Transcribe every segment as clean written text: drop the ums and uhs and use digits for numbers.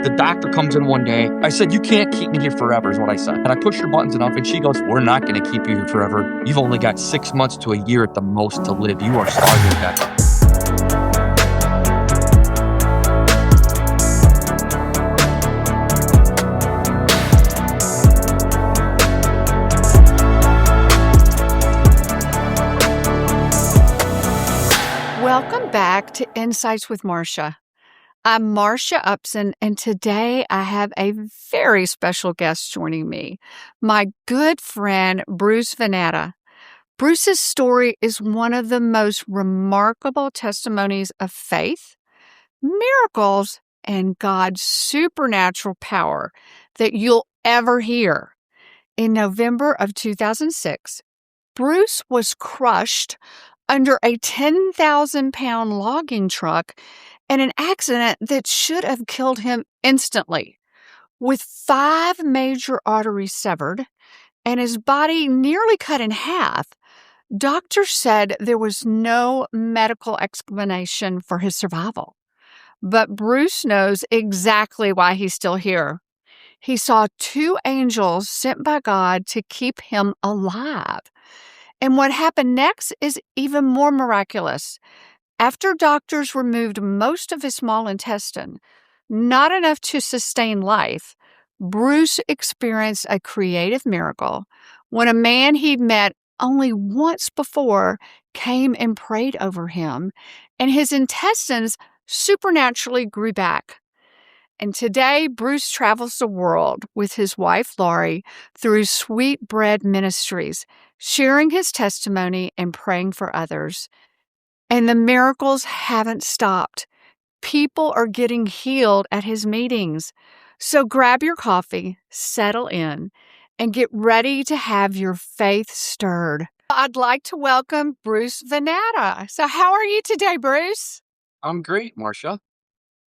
The doctor comes in one day. I said, you can't keep me here forever is what I said. And I pushed her buttons enough and she goes, we're not going to keep you here forever. You've only got 6 months to a year at the most to live. You are starving death. Welcome back to Insights with Marcia. I'm Marcia Upson, and today I have a very special guest joining me, my good friend, Bruce Natta. Bruce's story is one of the most remarkable testimonies of faith, miracles, and God's supernatural power that you'll ever hear. In November of 2006, Bruce was crushed under a 10,000-pound logging truck in an accident that should have killed him instantly. With 5 major arteries severed and his body nearly cut in half, doctors said there was no medical explanation for his survival. But Bruce knows exactly why he's still here. He saw 2 angels sent by God to keep him alive. And what happened next is even more miraculous. After doctors removed most of his small intestine, not enough to sustain life, Bruce experienced a creative miracle when a man he'd met only once before came and prayed over him, and his intestines supernaturally grew back. And today, Bruce travels the world with his wife, Laurie, through Sweet Bread Ministries, sharing his testimony and praying for others. And the miracles haven't stopped. People are getting healed at his meetings. So grab your coffee, settle in, and get ready to have your faith stirred. I'd like to welcome Bruce Natta. So how are you today, Bruce? I'm great, Marcia.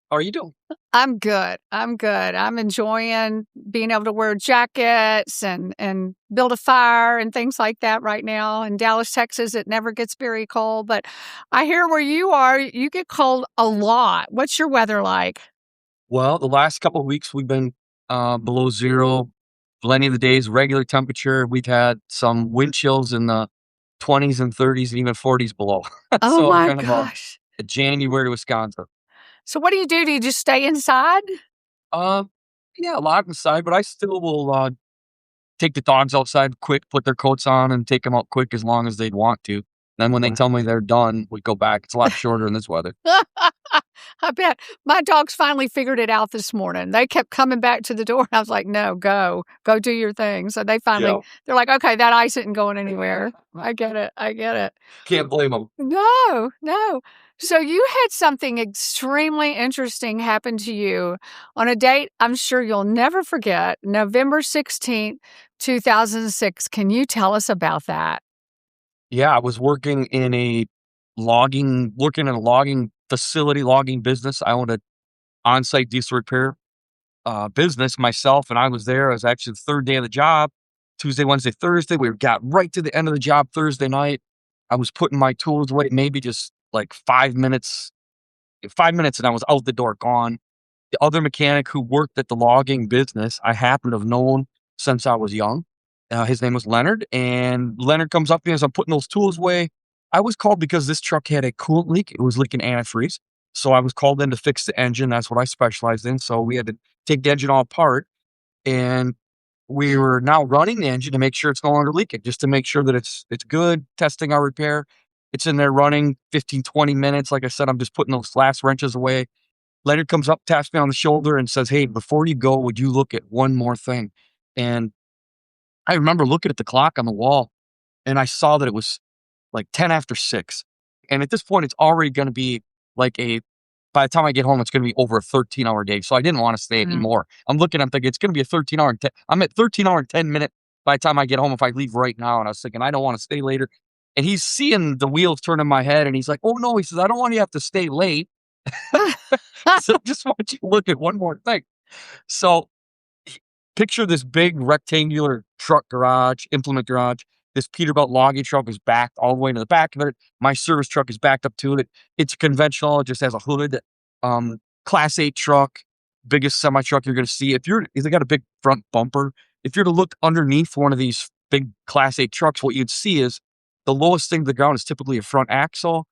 How are you doing? I'm good. I'm enjoying being able to wear jackets and build a fire and things like that right now. In Dallas, Texas, it never gets very cold, but I hear where you are, you get cold a lot. What's your weather like? Well, the last couple of weeks we've been below zero. Plenty of the days, regular temperature. We've had some wind chills in the 20s and 30s and even 40s below. Oh So my kind of gosh. a January Wisconsin. So what do you do? Do you just stay inside? Uh, yeah, a lot inside, but I still will take the dogs outside quick, put their coats on, and take them out quick as long as they'd want to. Then when they tell me they're done, we go back. It's a lot shorter in this weather. I bet. My dogs finally figured it out this morning. They kept coming back to the door. I was like, no, go do your thing. So they finally, they're like, okay, that ice isn't going anywhere. I get it. Can't blame them. No. So you had something extremely interesting happen to you on a date I'm sure you'll never forget, November 16th, 2006. Can you tell us about that? Yeah, I was working in a logging facility, logging business. I owned an on-site diesel repair business myself, and I was there. I was actually the 3rd day of the job, Tuesday, Wednesday, Thursday. We got right to the end of the job Thursday night. I was putting my tools away, maybe just like 5 minutes, and I was out the door, gone. The other mechanic who worked at the logging business, I happen to have known since I was young. His name was Leonard, and Leonard comes up to me as I'm putting those tools away. I was called because this truck had a coolant leak. It was leaking antifreeze. So I was called in to fix the engine. That's what I specialized in. So we had to take the engine all apart, and we were now running the engine to make sure it's no longer leaking, just to make sure that it's good, testing our repair. It's in there running 15, 20 minutes. Like I said, I'm just putting those last wrenches away. Leonard comes up, taps me on the shoulder and says, hey, before you go, would you look at one more thing? And I remember looking at the clock on the wall, and I saw that it was like 10 after 6. And at this point, it's already going to be like by the time I get home, it's going to be over a 13-hour day. So I didn't want to stay anymore. I'm thinking it's going to be a 13-hour. I'm at 13-hour and 10 minute by the time I get home if I leave right now. And I was thinking, I don't want to stay later. And he's seeing the wheels turn in my head, and he's like, oh no, he says, I don't want you to have to stay late. So I just want you to look at one more thing. So picture this big rectangular truck garage, implement garage. This Peterbilt logging truck is backed all the way to the back of it. My service truck is backed up to it. It's conventional. It just has a hood. Class 8 truck. biggest semi truck you're going to see. If they got a big front bumper, if you're to look underneath one of these big Class 8 trucks, what you'd see is the lowest thing to the ground is typically a front axle.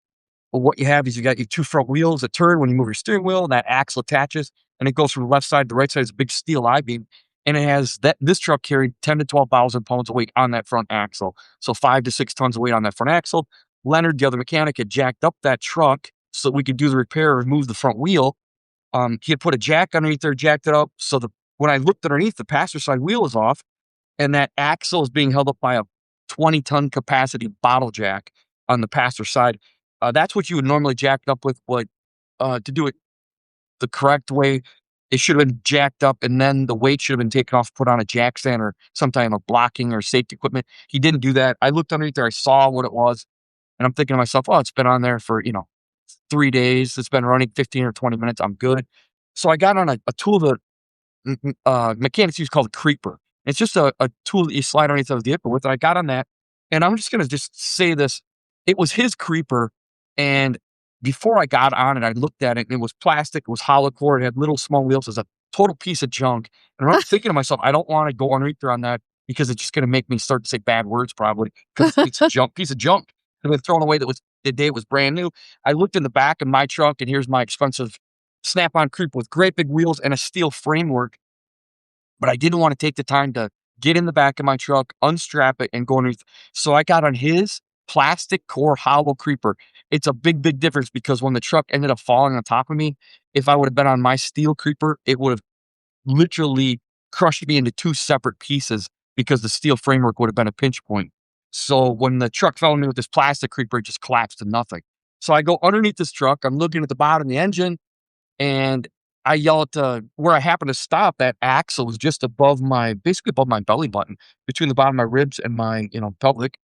But what you have is you got your two front wheels that turn when you move your steering wheel, and that axle attaches, and it goes from the left side to the right side. It's a big steel I-beam, and it has that. This truck carried 10 to 12,000 pounds of weight on that front axle, so 5 to 6 tons of weight on that front axle. Leonard, the other mechanic, had jacked up that truck so that we could do the repair and remove the front wheel. He had put a jack underneath there, jacked it up, so when I looked underneath, the passenger side wheel is off, and that axle is being held up by a 20-ton capacity bottle jack on the passenger side. That's what you would normally jack it up with, but to do it the correct way, it should have been jacked up, and then the weight should have been taken off, put on a jack stand or some type of blocking or safety equipment. He didn't do that. I looked underneath there, I saw what it was, and I'm thinking to myself, oh, it's been on there for 3 days. It's been running 15 or 20 minutes. I'm good. So I got on a tool that mechanics use called a creeper. It's just a tool that you slide underneath the vehicle with. And I got on that, and I'm just gonna just say this: it was his creeper, and before I got on it, I looked at it, and it was plastic. It was hollow core. It had little small wheels. It was a total piece of junk. And I'm thinking to myself, I don't want to go underneath there on that because it's just gonna make me start to say bad words probably because it's a junk piece of junk that been thrown away. That was the day it was brand new. I looked in the back of my truck, and here's my expensive snap-on creeper with great big wheels and a steel framework, but I didn't want to take the time to get in the back of my truck, unstrap it, and go underneath. So I got on his plastic core hollow creeper. It's a big, big difference because when the truck ended up falling on top of me, if I would have been on my steel creeper, it would have literally crushed me into two separate pieces because the steel framework would have been a pinch point. So when the truck fell on me with this plastic creeper, it just collapsed to nothing. So I go underneath this truck. I'm looking at the bottom of the engine, and I yell at where I happen to stop. That axle was just basically above my belly button, between the bottom of my ribs and my, pelvic.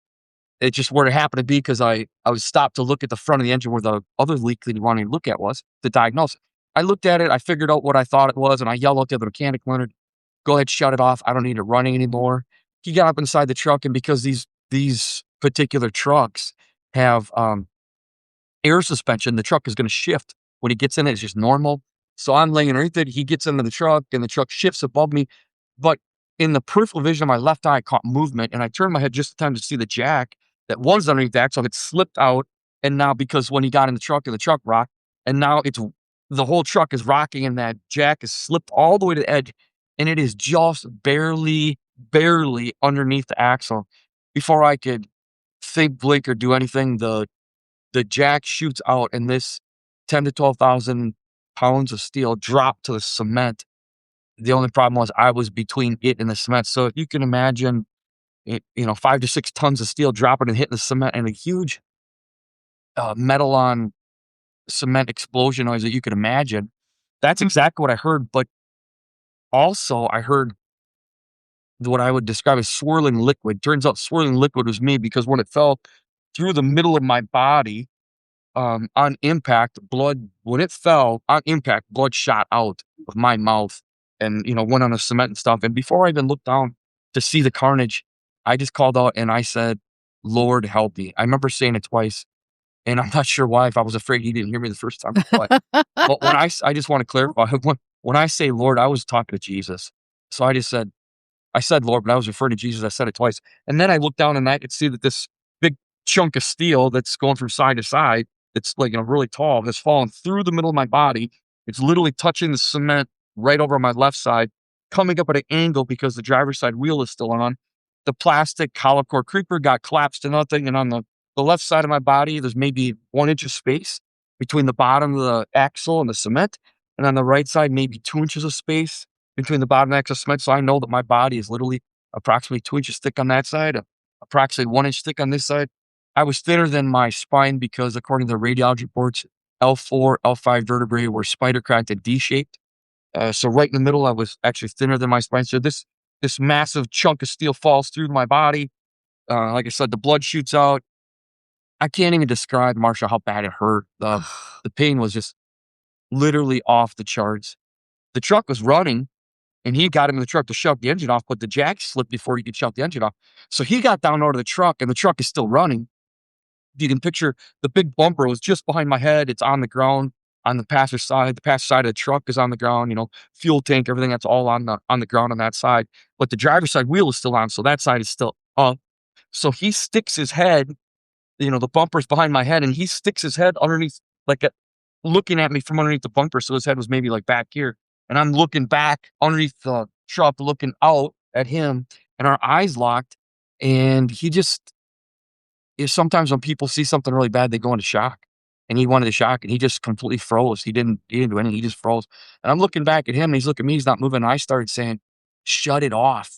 It's just where it happened to be because I was stopped to look at the front of the engine where the other leak that he wanted to look at was to diagnose it. I looked at it, I figured out what I thought it was, and I yelled at the other mechanic, Leonard, go ahead, shut it off. I don't need it running anymore. He got up inside the truck, and because these particular trucks have air suspension, the truck is going to shift when he gets in it. It's just normal. So I'm laying underneath it. He gets into the truck, and the truck shifts above me. But in the peripheral vision of my left eye, I caught movement, and I turned my head just in time to see the jack that was underneath the axle had slipped out. And now, because when he got in the truck and the truck rocked, and now the whole truck is rocking, and that jack is slipped all the way to the edge, and it is just barely, barely underneath the axle. Before I could think, blink, or do anything, the jack shoots out, and this 10 to 12,000 pounds of steel dropped to the cement. The only problem was I was between it and the cement. So if you can imagine it, 5 to 6 tons of steel dropping and hitting the cement, and a huge metal on cement explosion noise that you could imagine. That's exactly what I heard. But also I heard what I would describe as swirling liquid. Turns out swirling liquid was me, because when it fell through the middle of my body, on impact, when it fell on impact, blood shot out of my mouth and, went on the cement and stuff. And before I even looked down to see the carnage, I just called out and I said, Lord, help me. I remember saying it twice, and I'm not sure why, if I was afraid he didn't hear me the first time. But I just want to clarify, when I say Lord, I was talking to Jesus. So I said Lord, but I was referring to Jesus. I said it twice. And then I looked down and I could see that this big chunk of steel that's going from side to side, it's like, really tall, that's falling through the middle of my body. It's literally touching the cement right over my left side, coming up at an angle because the driver's side wheel is still on. The plastic hollow core creeper got collapsed to nothing. And on the left side of my body, there's maybe 1 inch of space between the bottom of the axle and the cement. And on the right side, maybe 2 inches of space between the bottom of the axle cement. So I know that my body is literally approximately 2 inches thick on that side, approximately 1 inch thick on this side. I was thinner than my spine because, according to the radiology reports, L4, L5 vertebrae were spider cracked and D-shaped. So right in the middle, I was actually thinner than my spine. So this massive chunk of steel falls through my body. Like I said, the blood shoots out. I can't even describe, Marsha, how bad it hurt. The pain was just literally off the charts. The truck was running, and he got him in the truck to shut the engine off, but the jack slipped before he could shut the engine off. So he got down out of the truck, and the truck is still running. You can picture the big bumper was just behind my head. It's on the ground. on the passenger side. The passenger side of the truck is on the ground, fuel tank, everything that's all on the ground on that side. But the driver's side wheel is still on, so that side is still up. So he sticks his head, the bumper's behind my head, and he sticks his head underneath, like, looking at me from underneath the bumper, so his head was maybe, like, back here, and I'm looking back underneath the truck, looking out at him, and our eyes locked, and he just sometimes when people see something really bad, they go into shock, and he wanted to shock, and he just completely froze. He didn't do anything, he just froze, and I'm looking back at him, and he's looking at me, he's not moving, and I started saying, shut it off,"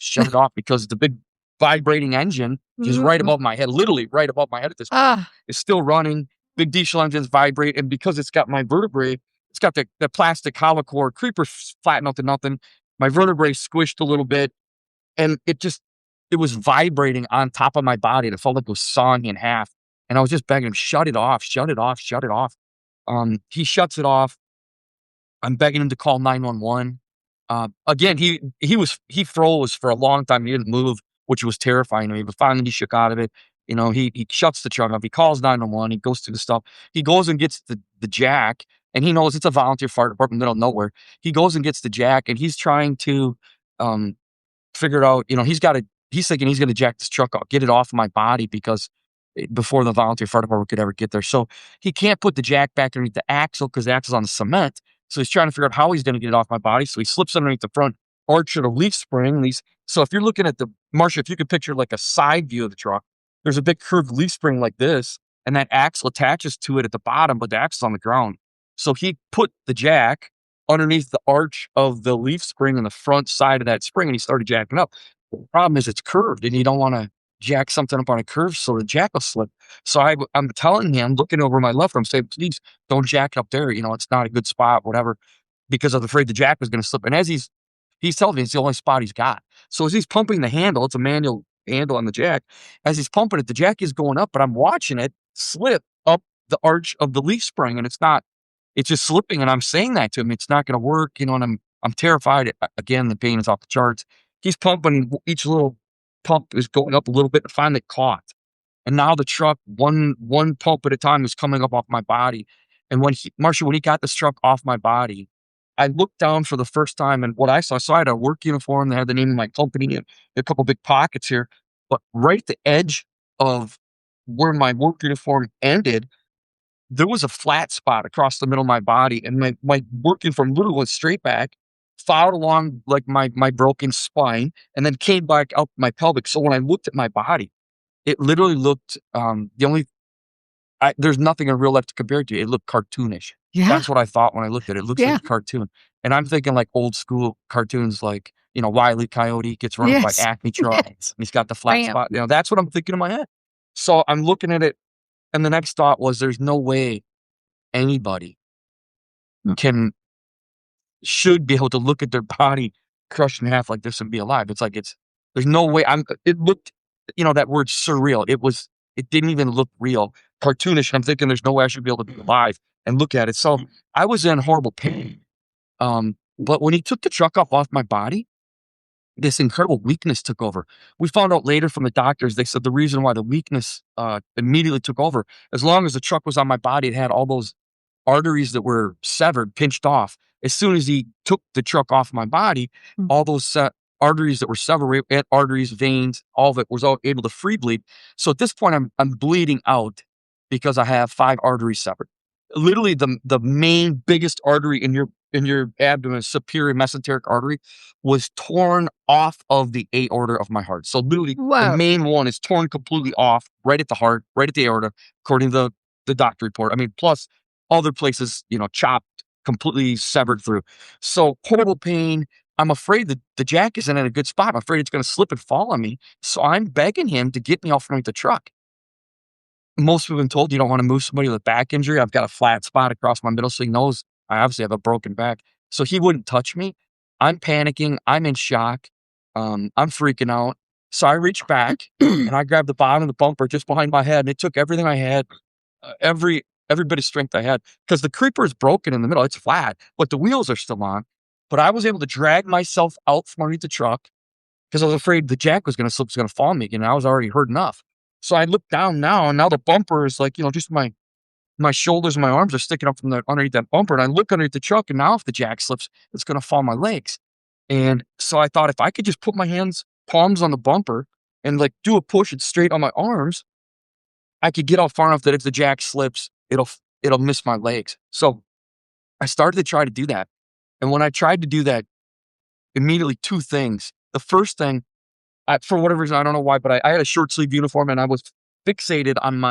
because the big vibrating engine is right Mhm. above my head, literally right above my head at this point. Ah, It's still running, big diesel engines vibrate, and because it's got my vertebrae, it's got the plastic hollow core, creeper flattened out to nothing, my vertebrae squished a little bit, and it was vibrating on top of my body, and it felt like it was sawing me in half, and I was just begging him, "Shut it off, shut it off, shut it off." He shuts it off. I'm begging him to call 911. Again, he froze for a long time, he didn't move, which was terrifying to me, but finally he shook out of it. He shuts the truck off, he calls 911, he goes through the stuff. He goes and gets the jack, and he knows it's a volunteer fire department in the middle of nowhere. He goes and gets the jack, and he's trying to, um figured out, he's thinking he's gonna jack this truck off, get it off my body because before the volunteer fire department could ever get there. So he can't put the jack back underneath the axle because the axle's on the cement. So he's trying to figure out how he's gonna get it off my body. So he slips underneath the front arch of the leaf spring. So if you're looking at Marsha, if you could picture like a side view of the truck, there's a big curved leaf spring like this, and that axle attaches to it at the bottom, but the axle's on the ground. So he put the jack underneath the arch of the leaf spring on the front side of that spring, and he started jacking up. The problem is it's curved, and you don't wanna jack something up on a curve so the jack will slip. So I'm telling him, looking over my left, I'm saying, "Please don't jack up there, it's not a good spot," whatever, because I was afraid the jack was gonna slip, and as he's telling me it's the only spot he's got. So as he's pumping the handle, it's a manual handle on the jack. As he's pumping it, the jack is going up, but I'm watching it slip up the arch of the leaf spring, and it's just slipping, and I'm saying that to him, "It's not gonna work," and I'm terrified. Again, the pain is off the charts. He's pumping, each little pump is going up a little bit, and finally caught. And now the truck, one pump at a time, is coming up off my body. And when he got this truck off my body, I looked down for the first time, and what I saw I had a work uniform that had the name of my company and a couple big pockets here. But right at the edge of where my work uniform ended, there was a flat spot across the middle of my body, and my working from literally went straight back, followed along like my broken spine, and then came back up my pelvic. So when I looked at my body, it literally looked, there's nothing in real life to compare it to. It looked cartoonish. yeah, That's what I thought when I looked at it. It looks like yeah, a cartoon. And I'm thinking like old school cartoons, like, Wile E. Coyote gets run over by yes, Acme truck, and yes, he's got the flat bam. spot. That's what I'm thinking in my head. So I'm looking at it, and the next thought was, there's no way anybody can should be able to look at their body crushed in half like this and be alive. It's like there's no way. It looked, that word surreal. It didn't even look real, cartoonish. I'm thinking there's no way I should be able to be alive and look at it. So I was in horrible pain. But when he took the truck off my body, this incredible weakness took over. We found out later from the doctors, they said the reason why the weakness immediately took over, as long as the truck was on my body, it had all those arteries that were severed, pinched off. As soon as he took the truck off my body, Mm. all those arteries that were severed, arteries, veins, all of it was all able to free bleed. So at this point, I'm bleeding out because I have 5 arteries severed. Literally, the main biggest artery in your abdomen, superior mesenteric artery, was torn off of the aorta of my heart. So literally, the Whoa. main one is torn completely off, right at the heart, right at the aorta, according to the doctor report. I mean, plus other places, chopped, completely severed through. So horrible pain. I'm afraid that the jack isn't in a good spot. I'm afraid it's going to slip and fall on me. So I'm begging him to get me off underneath the truck. Most people have been told you don't want to move somebody with a back injury. I've got a flat spot across my middle, so he knows I obviously have a broken back. So he wouldn't touch me. I'm panicking. I'm in shock. I'm freaking out. So I reach back and I grab the bottom of the bumper just behind my head, and it took everything I had, every bit of strength I had, because the creeper is broken in the middle. It's flat, but the wheels are still on. But I was able to drag myself out from underneath the truck because I was afraid the jack was going to slip, was going to fall on me again. I was already hurt enough. So I look down now, and now the bumper is like, just my shoulders and my arms are sticking up from the underneath that bumper, and I look underneath the truck, and now if the jack slips, it's gonna fall on my legs. And so I thought if I could just put my palms on the bumper and, like, do a push it straight on my arms, I could get out far enough that if the jack slips, it'll miss my legs. So I started to try to do that. And when I tried to do that, immediately 2 things. The first thing, for whatever reason, I don't know why, but I had a short sleeve uniform and I was fixated on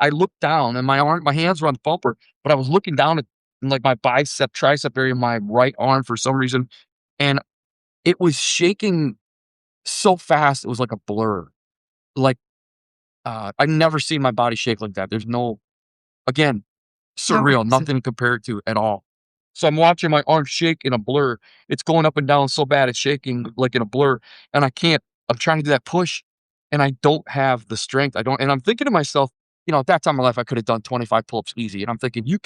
I looked down and my hands were on the bumper, but I was looking down at like my bicep, tricep area of my right arm for some reason. And it was shaking so fast, it was like a blur. Like, I've never seen my body shake like that. There's no, again, How surreal, is it? nothing to compare it to at all. So I'm watching my arm shake in a blur. It's going up and down so bad, it's shaking like in a blur, and I can't. I'm trying to do that push, and I don't have the strength. I don't, and I'm thinking to myself, at that time in my life, I could have done 25 pull-ups easy, and I'm thinking, you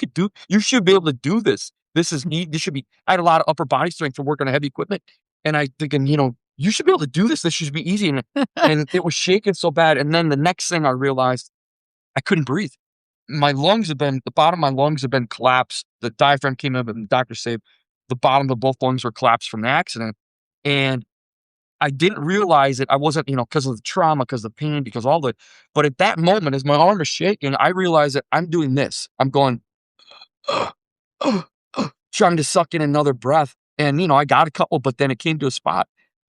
should be able to do this. This should be. I had a lot of upper body strength for working on heavy equipment, and I thinking, you should be able to do this. This should be easy, and it was shaking so bad. And then the next thing I realized, I couldn't breathe. The bottom of my lungs have been collapsed. The diaphragm came in, but the doctor said the bottom of both lungs were collapsed from the accident. And I didn't realize it. I wasn't, because of the trauma, because of the pain, because all the, but at that moment, as my arm is shaking, I realized that I'm doing this. I'm going, trying to suck in another breath. And, I got a couple, but then it came to a spot.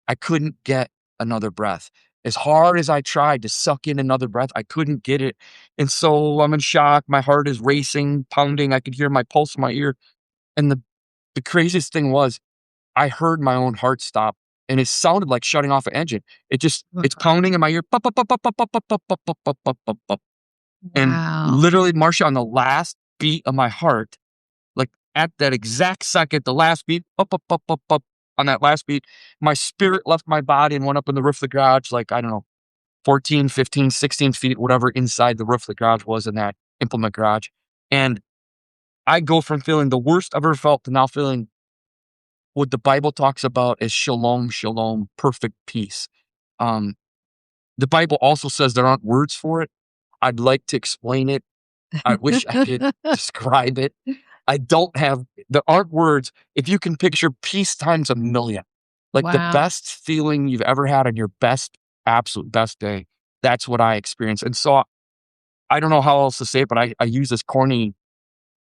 I couldn't get another breath. As hard as I tried to suck in another breath, I couldn't get it. And so I'm in shock. My heart is racing, pounding. I could hear my pulse in my ear. And the craziest thing was I heard my own heart stop and it sounded like shutting off an engine. It's pounding in my ear. Pop, pop, pop, pop, pop, pop, pop, pop, pop, pop, pop, pop, pop, pop. And Wow. literally, Marcia, on the last beat of my heart, like at that exact second, the last beat, up, up, up, up, up, on that last beat, my spirit left my body and went up in the roof of the garage, like, I don't know, 14, 15, 16 feet, whatever inside the roof of the garage was in that implement garage. And I go from feeling the worst I've ever felt to now feeling what the Bible talks about as shalom, shalom, perfect peace. Um, the Bible also says there aren't words for it. I'd like to explain it. I wish I could describe it. I don't have, there aren't words. If you can picture peace times a million, like the Wow. best feeling you've ever had on your absolute best day, that's what I experienced. And so I don't know how else to say it, but I use this corny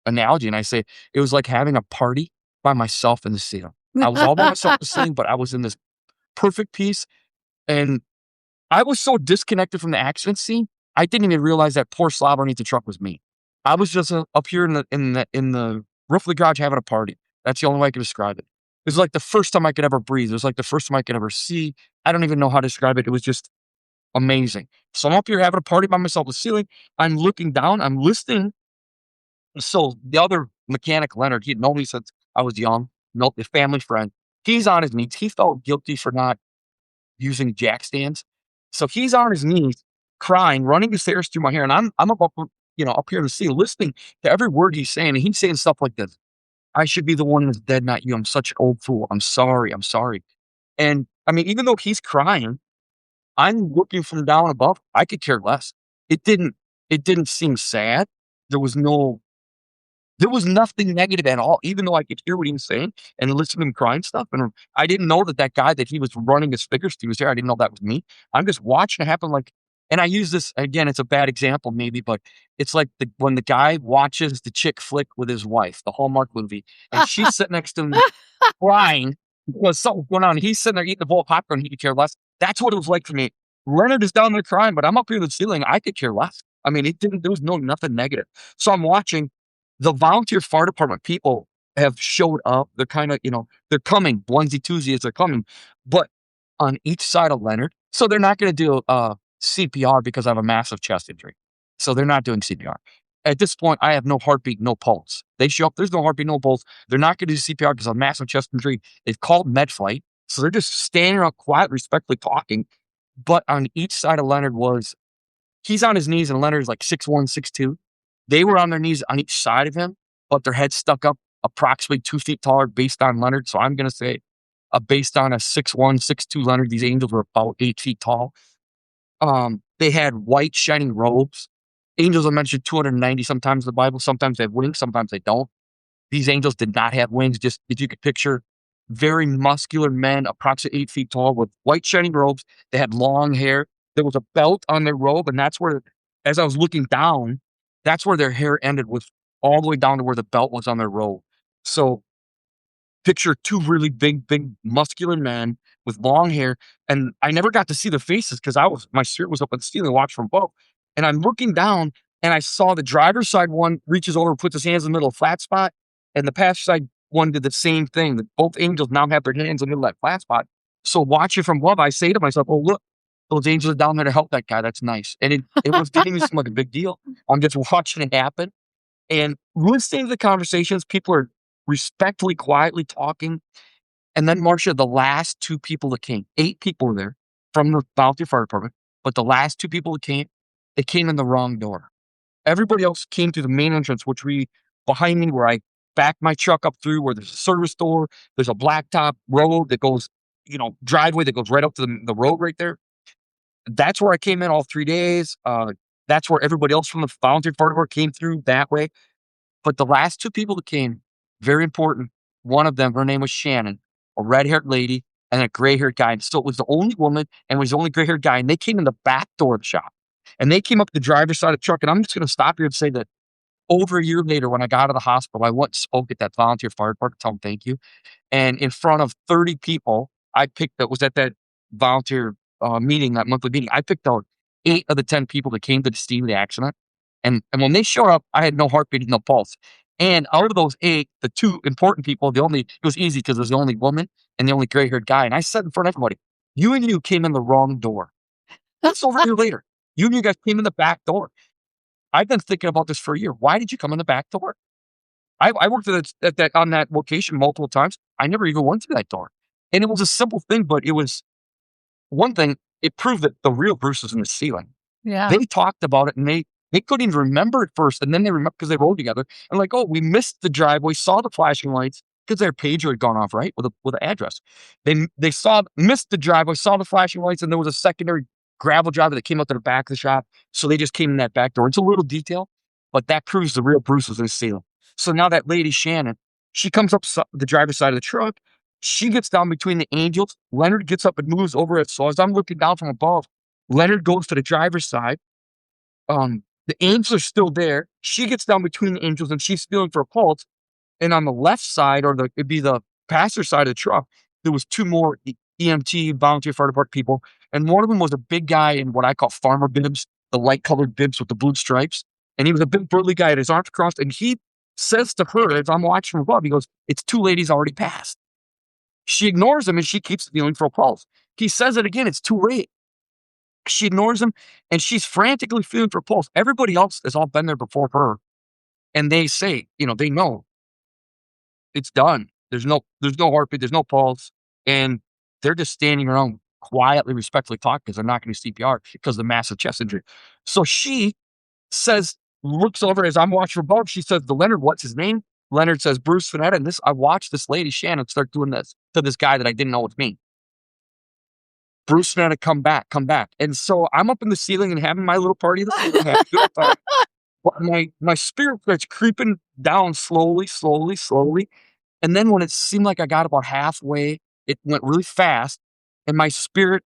analogy and I say it was like having a party by myself in the ceiling. I was all by myself in the ceiling, but I was in this perfect peace. And I was so disconnected from the accident scene, I didn't even realize that poor slob underneath the truck was me. I was just up here in the roof of the garage having a party. That's the only way I can describe it. It was like the first time I could ever breathe. It was like the first time I could ever see. I don't even know how to describe it. It was just amazing. So I'm up here having a party by myself in the ceiling. I'm looking down. I'm listening. So the other mechanic, Leonard, he had known me since I was young. No, a family friend. He's on his knees. He felt guilty for not using jack stands. So he's on his knees, crying, running the stairs through my hair, and I'm up here in the ceiling, listening to every word he's saying, and he's saying stuff like this. I should be the one that's dead, not you. I'm such an old fool. I'm sorry. I'm sorry. And I mean, even though he's crying, I'm looking from down above. I could care less. It didn't. It didn't seem sad. There was no there was nothing negative at all, even though I could hear what he was saying and listen to him crying stuff. And I didn't know that guy that he was running his fingers through his hair. I didn't know that was me. I'm just watching it happen. Like, and I use this again. It's a bad example, maybe, but it's like when the guy watches the chick flick with his wife, the Hallmark movie, and she's sitting next to him crying because something's going on. He's sitting there eating a bowl of popcorn. He could care less. That's what it was like for me. Leonard is down there crying, but I'm up here in the ceiling. I could care less. I mean, there was nothing negative. So I'm watching the volunteer fire department people have showed up. They're kind of, they're coming, onesie twosie as they're coming, but on each side of Leonard. So they're not going to do CPR because I have a massive chest injury. So they're not doing CPR. At this point, I have no heartbeat, no pulse. They show up, there's no heartbeat, no pulse. They're not going to do CPR because of a massive chest injury. They've called med flight. So they're just standing around quiet, respectfully talking. But on each side of Leonard he's on his knees and Leonard's like 6'1", 6'2". They were on their knees on each side of him, but their heads stuck up approximately 2 feet taller based on Leonard. So I'm going to say based on a 6'1", 6'2" Leonard, these angels were about 8 feet tall. They had white shining robes angels are mentioned 290 sometimes in the Bible. Sometimes they have wings, sometimes they don't. These angels did not have wings, just if you could picture very muscular men, approximately 8 feet tall, with white shining robes. They had long hair. There was a belt on their robe, and that's where, as I was looking down, that's where their hair ended, with all the way down to where the belt was on their robe. So picture two really big, muscular men with long hair. And I never got to see their faces because my spirit was up on the ceiling, watched from above. And I'm looking down and I saw the driver's side one reaches over and puts his hands in the middle of a flat spot. And the passenger side one did the same thing. That both angels now have their hands in the middle of that flat spot. So watching from above, I say to myself, oh, look, those angels are down there to help that guy. That's nice. And it was getting me seem like a big deal. I'm just watching it happen. And listening to the conversations, people are respectfully, quietly talking. And then, Marcia, the last two people that came, 8 people were there from the volunteer fire department, but the last 2 people that came, they came in the wrong door. Everybody else came through the main entrance, behind me, where I back my truck up through, where there's a service door, there's a blacktop road that goes, driveway that goes right up to the road right there. That's where I came in all 3 days. That's where everybody else from the volunteer fire department came through that way. But the last 2 people that came, very important. One of them, her name was Shannon, a red-haired lady and a gray-haired guy. And so it was the only woman and was the only gray-haired guy. And they came in the back door of the shop. And they came up the driver's side of the truck. And I'm just going to stop here and say that over a year later, when I got out of the hospital, I went and spoke at that volunteer fire department to tell them thank you. And in front of 30 people, was at that volunteer meeting, that monthly meeting. I picked out 8 of the 10 people that came to the scene of the accident. And when they showed up, I had no heartbeat, no pulse. And out of those 8, the 2 important people, it was easy because it was the only woman and the only gray-haired guy. And I said in front of everybody, you came in the wrong door. That's over a year later. You and you guys came in the back door. I've been thinking about this for a year. Why did you come in the back door? I worked on that location multiple times. I never even went through that door. And it was a simple thing, but it was one thing. It proved that the real Bruce was in the ceiling. Yeah. They talked about it and they couldn't even remember it first. And then they remember because they rolled together and like, oh, we missed the driveway, saw the flashing lights because their pager had gone off, right? With an address. They missed the driveway, saw the flashing lights, and there was a secondary gravel driveway that came out to the back of the shop. So they just came in that back door. It's a little detail, but that proves the real Bruce was in the ceiling. So now that lady, Shannon, she comes up the driver's side of the truck. She gets down between the angels. Leonard gets up and moves over it. So as I'm looking down from above, Leonard goes to the driver's side. The angels are still there. She gets down between the angels and she's feeling for a pulse. And on the left side, it'd be the passenger side of the truck, there was 2 more EMT, volunteer fire department people. And one of them was a big guy in what I call farmer bibs, the light colored bibs with the blue stripes. And he was a big burly guy, had his arms crossed. And he says to her, as I'm watching from above, he goes, it's 2 ladies already passed. She ignores him and she keeps feeling for a pulse. He says it again, it's too late. She ignores him and she's frantically feeling for a pulse. Everybody else has all been there before her. And they say, they know it's done. There's no heartbeat, there's no pulse. And they're just standing around quietly, respectfully talking because they're not going to CPR because of the massive chest injury. So she looks over as I'm watching from above. She says to Leonard, what's his name? Leonard says, Bruce Finetta. And I watched this lady, Shannon, start doing this to this guy that I didn't know was me. Bruce Natta, come back. And so I'm up in the ceiling and having my little party in the ceiling. My spirit starts creeping down slowly. And then when it seemed like I got about halfway, it went really fast. And my spirit,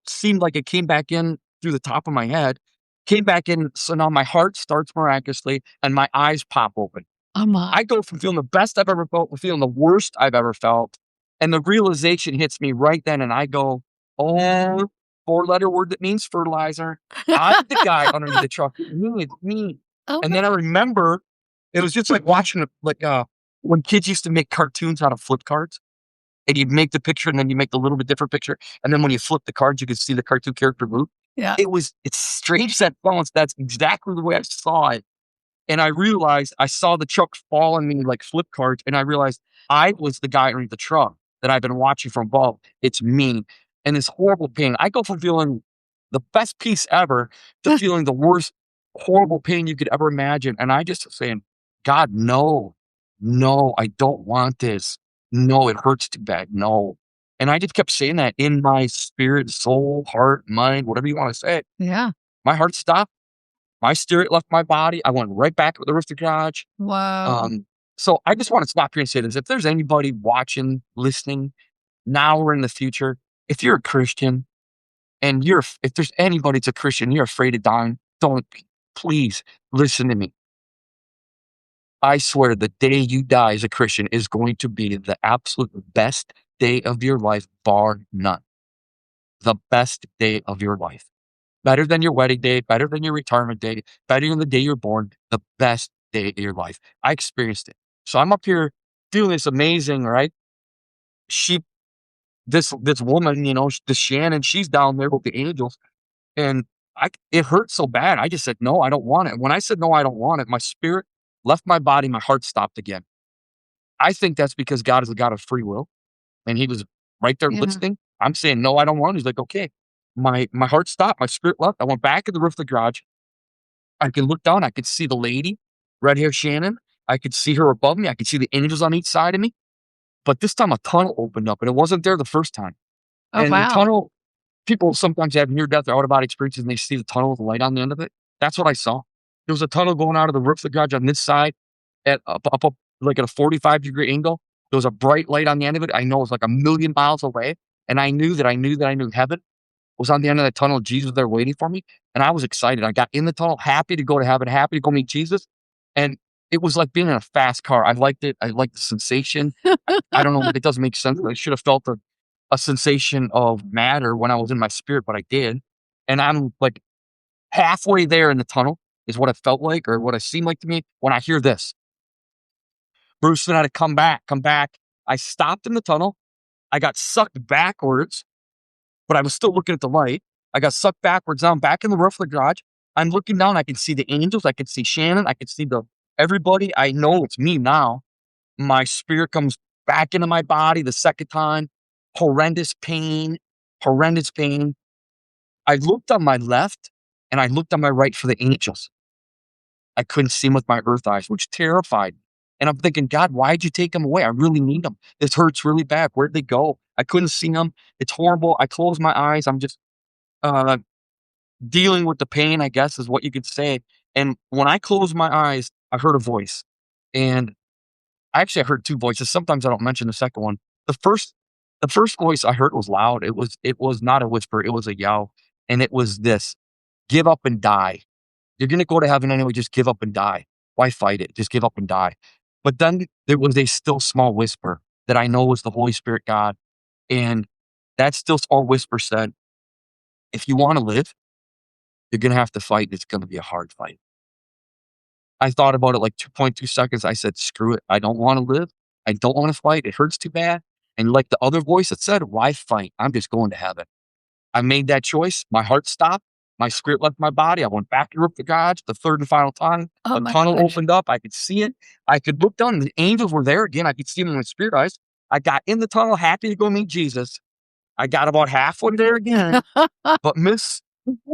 seemed like it came back in through the top of my head, came back in. So now my heart starts miraculously and my eyes pop open. I go from feeling the best I've ever felt to feeling the worst I've ever felt. And the realization hits me right then. And I go, oh, 4-letter word that means fertilizer. I'm the guy underneath the truck. It's me. Oh, And then I remember it was just like watching when kids used to make cartoons out of flip cards. And you'd make the picture and then you make the little bit different picture. And then when you flip the cards, you could see the cartoon character move. yeah. It's strange that balance. That's exactly the way I saw it. And I realized I saw the truck fall on me like flip cards. And I realized I was the guy underneath the truck that I've been watching from above. It's me. And this horrible pain. I go from feeling the best peace ever to feeling the worst, horrible pain you could ever imagine. And I just saying, God, no, I don't want this. No, it hurts too bad. No. And I just kept saying that in my spirit, soul, heart, mind, whatever you want to say. Yeah. My heart stopped. My spirit left my body. I went right back to the roof of the garage. Whoa. So I just want to stop here and say this. If there's anybody watching, listening, now or in the future, if you're a Christian and if there's anybody that's a Christian, you're afraid of dying, don't, please listen to me. I swear the day you die as a Christian is going to be the absolute best day of your life, bar none. The best day of your life. Better than your wedding day, better than your retirement day, better than the day you're born, the best day of your life. I experienced it. So I'm up here doing this amazing, right? She, this woman, this Shannon, she's down there with the angels, and it hurt so bad. I just said, no, I don't want it. When I said, no, I don't want it, my spirit left my body, my heart stopped again. I think that's because God is a God of free will, and he was right there Yeah. listening. I'm saying, no, I don't want it. He's like, okay. My heart stopped, my spirit left. I went back in the roof of the garage. I could look down, I could see the lady, red hair Shannon. I could see her above me. I could see the angels on each side of me. But this time a tunnel opened up, and it wasn't there the first time. Oh, And the wow. tunnel, people sometimes have near death or out of body experiences and they see the tunnel with the light on the end of it. That's what I saw. There was a tunnel going out of the roof of the garage on this side at up like at a 45-degree angle. There was a bright light on the end of it. I know it was like a million miles away. And I knew that I knew that I knew heaven was on the end of that tunnel. Jesus was there waiting for me. And I was excited. I got in the tunnel, happy to go to heaven, happy to go meet Jesus. And it was like being in a fast car. I liked it. I liked the sensation. I don't know, it doesn't make sense. I should have felt a sensation of matter when I was in my spirit, but I did. And I'm like halfway there in the tunnel is what it felt like or what it seemed like to me when I hear this. Bruce had to come back, come back. I stopped in the tunnel. I got sucked backwards, but I was still looking at the light. I got sucked backwards. Now I'm back in the roof of the garage. I'm looking down. I can see the angels. I can see Shannon. I can see everybody. I know it's me now. My spirit comes back into my body the second time. Horrendous pain, horrendous pain. I looked on my left and I looked on my right for the angels. I couldn't see them with my earth eyes, which terrified me. And I'm thinking, God, why'd you take them away? I really need them. This hurts really bad. Where'd they go? I couldn't see them. It's horrible. I closed my eyes. I'm just uh, dealing with the pain, I guess, is what you could say. And when I closed my eyes, I heard a voice. And I heard two voices. Sometimes I don't mention the second one. The first the first voice I heard was loud. It was not a whisper, it was a yell. And it was this: give up and die. You're gonna go to heaven anyway, just give up and die. Why fight it? Just give up and die. But then there was a still small whisper that I know was the Holy Spirit God. And that still small whisper said, if you want to live, you're gonna have to fight. It's gonna be a hard fight. I thought about it like 2.2 seconds. I said, screw it. I don't want to live. I don't want to fight. It hurts too bad. And like the other voice that said, why fight? I'm just going to heaven. I made that choice. My heart stopped. My spirit left my body. I went back to rip the garage the third and final time. Oh A my tunnel gosh. opened up. I could see it. I could look down. And the angels were there again. I could see them in my spirit eyes. I got in the tunnel, happy to go meet Jesus. I got about halfway there again. But Miss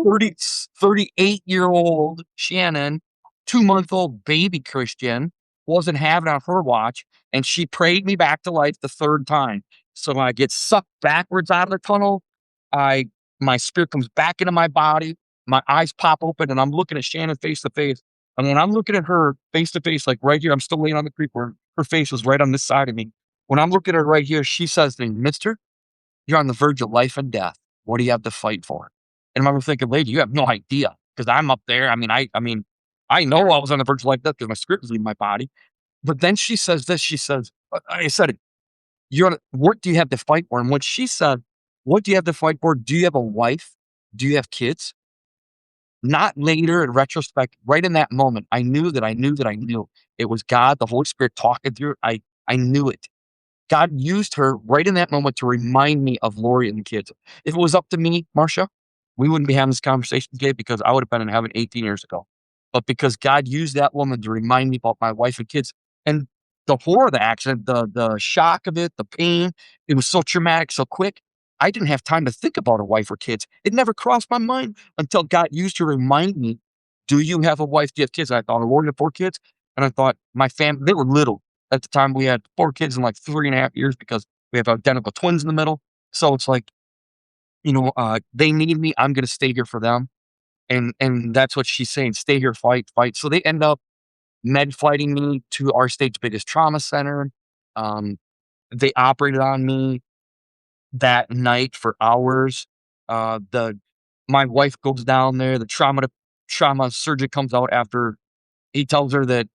38-year-old Shannon, 2-month-old baby Christian, wasn't having on her watch, and she prayed me back to life the third time. So I get sucked backwards out of the tunnel. I my spirit comes back into my body. My eyes pop open, and I'm looking at Shannon face to face. And when I'm looking at her face to face, like right here, I'm still laying on the creek where her face was right on this side of me. When I'm looking at her right here, she says to me, Mister, you're on the verge of life and death. What do you have to fight for? And I remember thinking, lady, you have no idea because I'm up there. I know I was on the verge of life and death because my spirit was leaving my body. But then she says this. She says, I said it. What do you have to fight for? And when she said, what do you have to fight for? Do you have a wife? Do you have kids? Not later in retrospect, right in that moment, I knew that I knew that I knew it was God, the Holy Spirit talking through it. I knew it. God used her right in that moment to remind me of Lori and the kids. If it was up to me, Marcia, we wouldn't be having this conversation today because I would have been in heaven 18 years ago. But because God used that woman to remind me about my wife and kids and the horror of the accident, the shock of it, the pain, it was so traumatic, so quick. I didn't have time to think about a wife or kids. It never crossed my mind until God used to remind me, do you have a wife? Do you have kids? And I thought, Lord, had 4 kids. And I thought, my family, they were little. At the time, we had 4 kids in like 3.5 years because we have identical twins in the middle. So it's like, they need me. I'm going to stay here for them. And that's what she's saying, "Stay here, fight, fight." So they end up med flighting me to our state's biggest trauma center. Um, they operated on me that night for hours. The My wife goes down there, the trauma surgeon comes out after he tells her that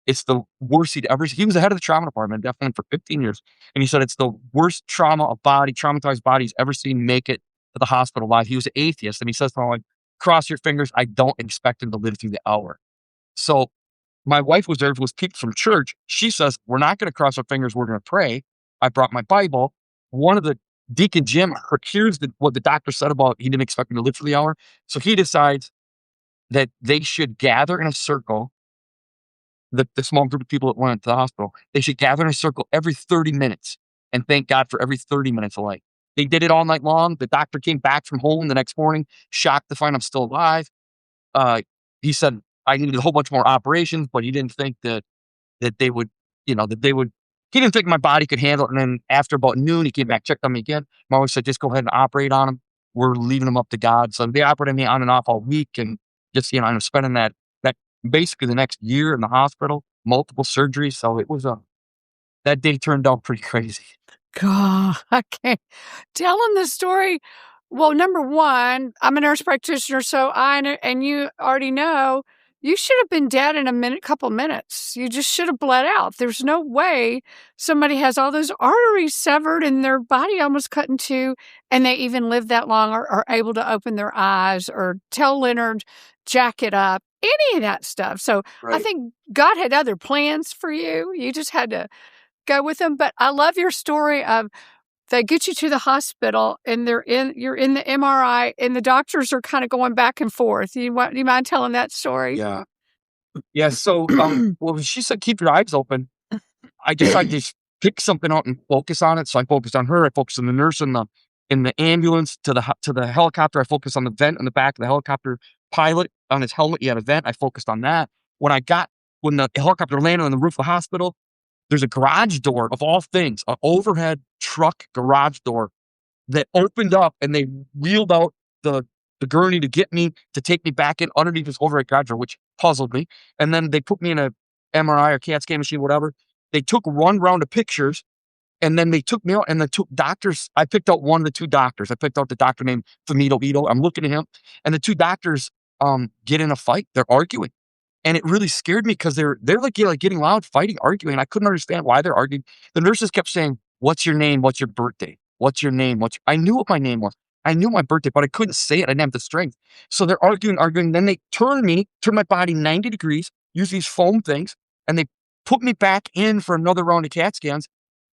it's the worst he'd ever he was the head of the trauma department, definitely for 15 years, and he said it's the worst traumatized body he's ever seen make it to the hospital alive. He was an atheist, and he says to my wife, "Cross your fingers, I don't expect him to live through the hour." So, my wife was there with people from church. She says, "We're not gonna cross our fingers, we're gonna pray." I brought my Bible. One of the Deacon Jim hears what the doctor said about he didn't expect him to live through the hour, so he decides that they should gather in a circle, the small group of people that went to the hospital, they should gather in a circle every 30 minutes and thank God for every 30 minutes of life. They did it all night long. The doctor came back from home the next morning, shocked to find I'm still alive. Uh, he said I needed a whole bunch more operations, but he didn't think that they would, that they would. He didn't think my body could handle it. And then after about noon, he came back, checked on me again. My wife said, "Just go ahead and operate on him. We're leaving him up to God." So they operated me on and off all week, and just I'm spending that basically the next year in the hospital, multiple surgeries. So it was a that day turned out pretty crazy. God, I can't. Telling the story. Well, number one, I'm a nurse practitioner, so I know, and you already know, you should have been dead in a couple minutes. You just should have bled out. There's no way somebody has all those arteries severed and their body almost cut in two, and they even live that long or are able to open their eyes or tell Leonard, jack it up, any of that stuff. So I Right. think God had other plans for you. You just had to go with them. But I love your story of they get you to the hospital and you're in the MRI and the doctors are kind of going back and forth. You mind telling that story? Yeah. Yeah. So, well, she said, "Keep your eyes open." I decided to just pick something out and focus on it. So I focused on her. I focused on the nurse in the ambulance to the helicopter. I focused on the vent on the back of the helicopter pilot on his helmet. He had a vent. I focused on that. When the helicopter landed on the roof of the hospital, there's a garage door of all things, an overhead truck garage door that opened up, and they wheeled out the the gurney to get me to take me back in underneath this overhead garage door, which puzzled me. And then they put me in a MRI or CAT scan machine, whatever. They took one round of pictures, and then they took me out, and the two doctors. I picked out one of the two doctors. I picked out the doctor named Famito Ito. I'm looking at him, and the two doctors get in a fight. They're arguing. And it really scared me because they're like, getting loud, fighting, arguing. I couldn't understand why they're arguing. The nurses kept saying, "What's your name? What's your birthday? What's your name? I knew what my name was. I knew my birthday, but I couldn't say it. I didn't have the strength." So they're arguing, arguing. Then they turn my body 90 degrees, use these foam things, and they put me back in for another round of CAT scans.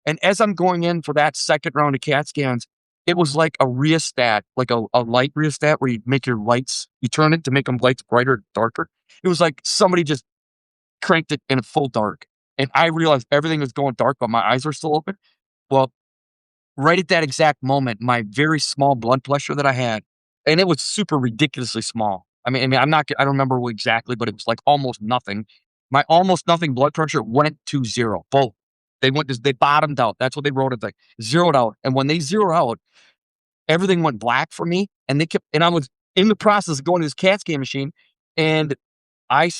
And as I'm going in for that second round of CAT scans, it was like a rheostat, like a light rheostat where you make your lights, you turn it to make them lights brighter, darker. It was like somebody just cranked it in full dark. And I realized everything was going dark, but my eyes were still open. Well, right at that exact moment, my very small blood pressure that I had, and it was super ridiculously small. I don't remember exactly, but it was like almost nothing. My almost nothing blood pressure went to zero. Both. They bottomed out. That's what they wrote it, like zeroed out. And when they zero out, everything went black for me. And I was in the process of going to this CAT scan machine. And I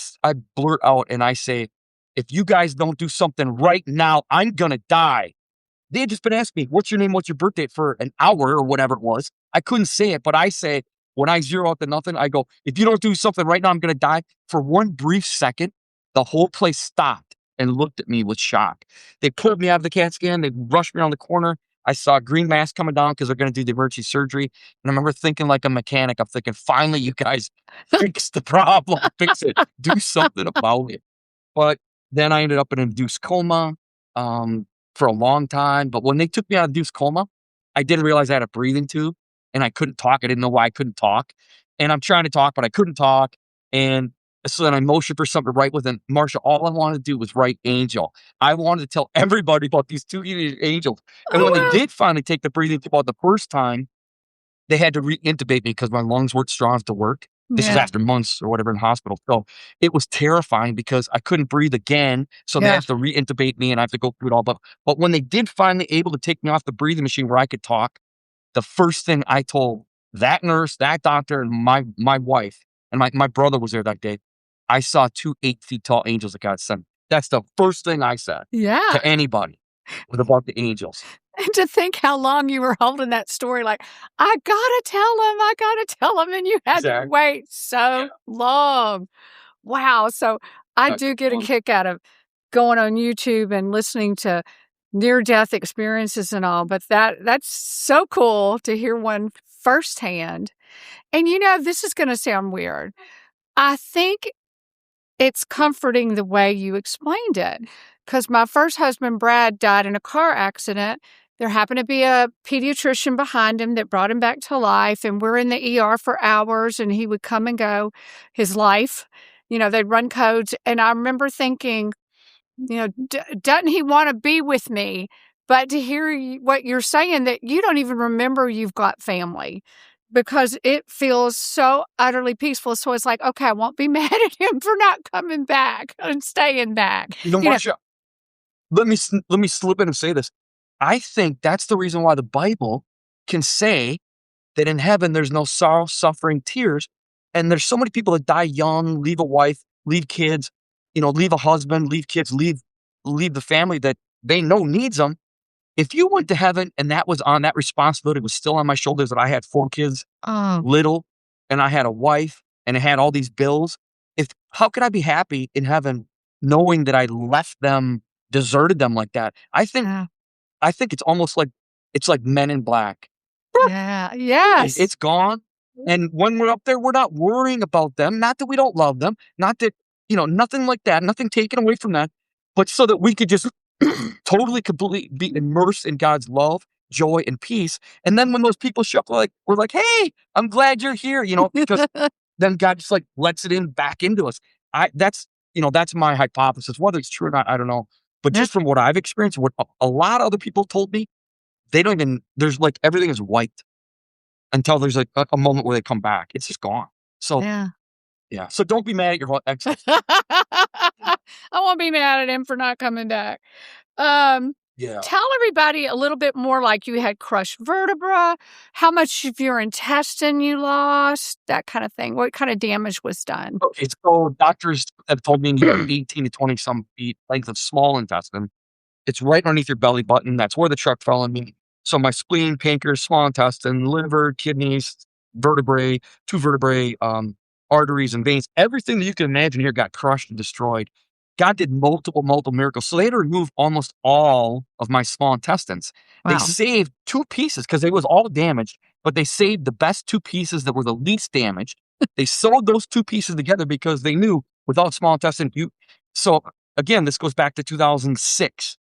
blurt out and I say, "If you guys don't do something right now, I'm gonna die." They had just been asking me, "What's your name? What's your birthday?" for an hour or whatever it was. I couldn't say it, but I say, when I zero out to nothing, I go, "If you don't do something right now, I'm gonna die." For one brief second, the whole place stopped and looked at me with shock. They pulled me out of the CAT scan. They rushed me around the corner. I saw a green mask coming down because they're gonna do the emergency surgery. And I remember thinking like a mechanic, I'm thinking, "Finally, you guys fix the problem, fix it, do something about it." But then I ended up in an induced coma, for a long time. But when they took me out of induced coma, I didn't realize I had a breathing tube and I couldn't talk. I didn't know why I couldn't talk. And I'm trying to talk, but I couldn't talk. And so then I motioned for something to write with. And Marsha, all I wanted to do was write Angel. I wanted to tell everybody about these two angels. And Oh, when they wow. did finally take the breathing tube out the first time, they had to re-intubate me because my lungs weren't strong enough to work. This was Yeah. after months or whatever in hospital. So it was terrifying because I couldn't breathe again. So they Yeah. have to re-intubate me and I have to go through it all. But when they did finally able to take me off the breathing machine where I could talk, the first thing I told that nurse, that doctor, and my wife and my brother was there that day. I saw 2 8 feet tall angels that God sent. That's the first thing I said Yeah. to anybody was about the angels. And to think how long you were holding that story, like, I gotta tell him, and you had to Exactly. wait so long. Wow, so I That's do get a fun. kick out of going on YouTube and listening to near-death experiences and all, but that's so cool to hear one firsthand. And, this is gonna sound weird. I think it's comforting the way you explained it, because my first husband, Brad, died in a car accident. There happened to be a pediatrician behind him that brought him back to life, and we're in the ER for hours, and he would come and go. His life, they'd run codes, and I remember thinking, doesn't he wanna be with me? But to hear what you're saying, that you don't even remember you've got family, because it feels so utterly peaceful, so it's like, "Okay, I won't be mad at him for not coming back and staying back." You know Marcia, let me slip in and say this. I think that's the reason why the Bible can say that in heaven there's no sorrow, suffering, tears, and there's so many people that die young, leave a wife, leave kids, leave a husband, leave kids, leave the family that they know needs them. If you went to heaven and that responsibility was still on my shoulders, that I had 4 kids, Oh, little, and I had a wife, and I had all these bills, how could I be happy in heaven knowing that I left them, deserted them like that? yeah. I think it's almost like it's like Men in Black. Yeah, yes. It's gone, and when we're up there, we're not worrying about them, not that we don't love them, not that, nothing like that, nothing taken away from that, but so that we could just totally, completely be immersed in God's love, joy, and peace, and then when those people show up, we're like, "Hey, I'm glad you're here," because then God just, lets it in back into us. That's my hypothesis. Whether it's true or not, I don't know, but Yeah. just from what I've experienced, what a lot of other people told me, they don't even there's, everything is wiped until there's, a moment where they come back. It's just gone. So, Yeah. yeah. So don't be mad at your ex. I won't be mad at him for not coming back. Um, Yeah. Tell everybody a little bit more, like, you had crushed vertebra, how much of your intestine you lost, that kind of thing. What kind of damage was done? Okay, so doctors have told me you have 18 to 20 some feet length of small intestine. It's right underneath your belly button. That's where the truck fell on me. So my spleen, pancreas, small intestine, liver, kidneys, vertebrae, 2 vertebrae, arteries and veins, everything that you can imagine here got crushed and destroyed. God did multiple, multiple miracles. So they had to remove almost all of my small intestines. They Wow. saved 2 pieces because it was all damaged, but they saved the best 2 pieces that were the least damaged. They sewed those 2 pieces together because they knew without small intestine, so again, this goes back to 2006.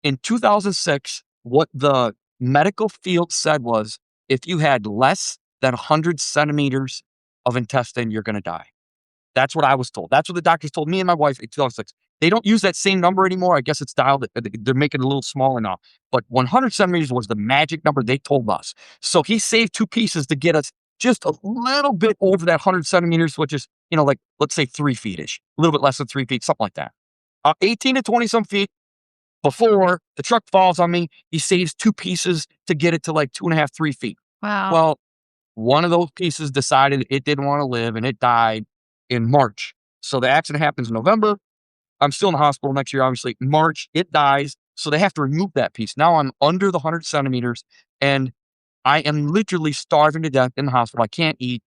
In 2006, what the medical field said was, if you had less than 100 centimeters of intestine, you're going to die. That's what I was told. That's what the doctors told me and my wife in 2006. They don't use that same number anymore. I guess it's dialed. They're making it a little smaller now. But 100 centimeters was the magic number they told us. So he saved 2 pieces to get us just a little bit over that 100 centimeters, which is, let's say 3 feet-ish, a little bit less than 3 feet, something like that. 18 to 20 some feet before the truck falls on me, he saves 2 pieces to get it to 2.5, 3 feet. Wow. Well, one of those pieces decided it didn't want to live and it died in March. So the accident happens in November. I'm still in the hospital next year, obviously. March, it dies. So they have to remove that piece. Now I'm under the 100 centimeters and I am literally starving to death in the hospital. I can't eat.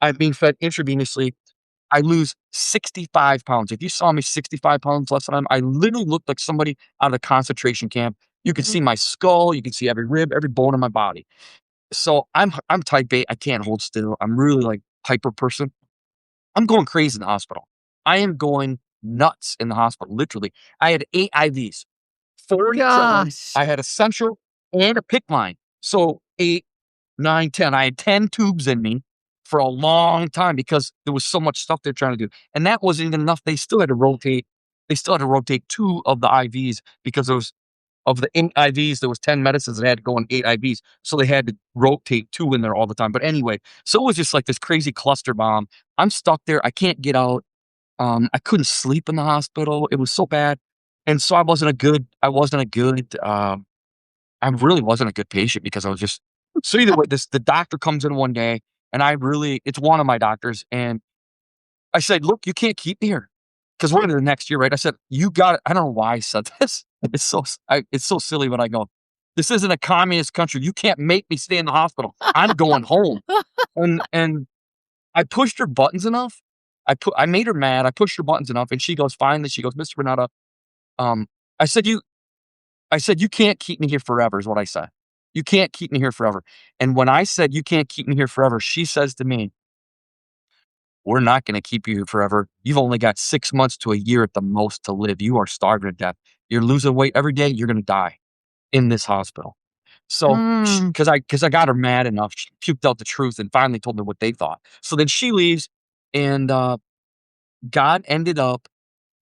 I'm being fed intravenously. I lose 65 pounds. If you saw me 65 pounds less than I literally looked like somebody out of a concentration camp. You can Mhm. see my skull. You can see every rib, every bone in my body. So I'm type A. I can't hold still. I'm really hyper person. I'm going crazy in the hospital. I am going nuts in the hospital. Literally, I had 8 IVs, 4 in each arm. Gosh. I had a central and a pick line. So 8, 9, 10. I had 10 tubes in me for a long time because there was so much stuff they're trying to do. And that wasn't even enough. They still had to rotate. They still had to rotate 2 of the IVs because there was of the 8 IVs, there was 10 medicines that had to go in 8 IVs. So they had to rotate 2 in there all the time. But anyway, so it was just like this crazy cluster bomb. I'm stuck there. I can't get out. I couldn't sleep in the hospital. It was so bad. And so I really wasn't a good patient because I was just so either way, the doctor comes in one day and it's one of my doctors and I said, "Look, you can't keep me here." 'Cause we're into the next year, right? I said, "You got it." I don't know why I said this. It's so silly, but I go, "This isn't a communist country. You can't make me stay in the hospital. I'm going home." And I pushed her buttons enough. I made her mad. I pushed her buttons enough, and she goes, finally, she goes, "Mr. Natta, um," I said, "You can't keep me here forever," is what I said. "You can't keep me here forever." And when I said, "You can't keep me here forever," she says to me, "We're not gonna keep you here forever. You've only got 6 months to a year at the most to live. You are starving to death. You're losing weight every day. You're gonna die in this hospital." So, Mm. 'cause I got her mad enough, she puked out the truth and finally told me what they thought. So then she leaves, and, God ended up